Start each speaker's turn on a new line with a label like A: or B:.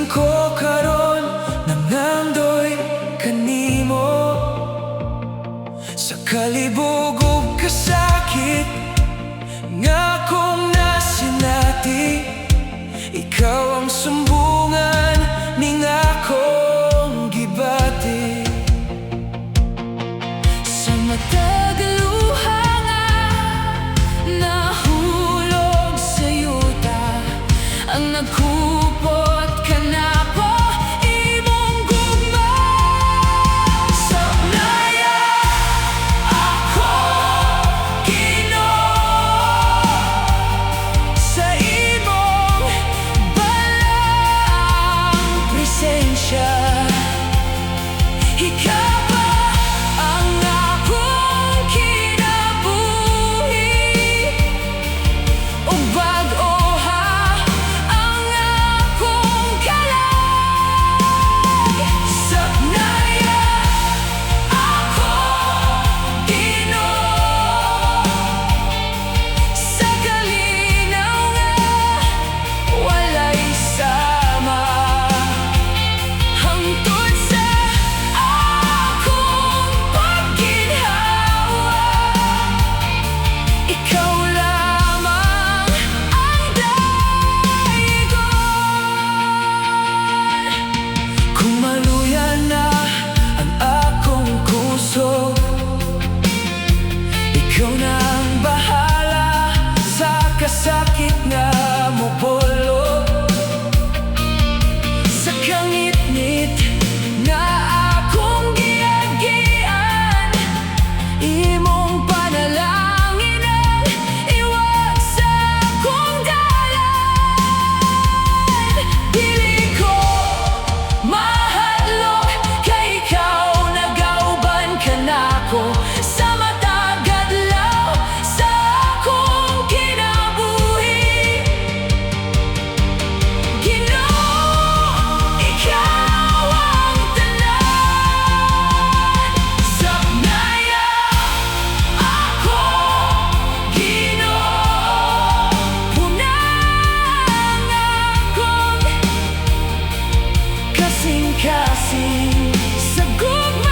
A: ko karon nangandoy kanimo sa kalibog ug kasakit nga kung nasinati. Ikaw ang sumbungan ning akong gibati. Sa matag luha nga nahulog sa yuta, ang nagkupot ka na po imong gugma. Sapnaya ako, Ginoo, sa imong balang presensya. Ikaw ba ang akong kinabuhi, ug bag-o ha ang akong kalag. Sapnaya ako, Ginoo, sa kalinaw nga walay sama, hangtod sa akong pagginhawa. Ikaw lamang ang dahigon. Kung maluyan na ang akong puso, ikaw na ang bahala sa kasakit nga mopolo. Sa kangit-ngit nga akong giagian, imong panalangin ang iwag sa akong dalan. Dili ko mahadlok kay ikaw nagauban ka nako sa matag adlaw sa akong kinabuhi. Ginoo, ikaw ang tanan. Sapnaya ako, Ginoo, punang akong kasing-kasing sa gugma.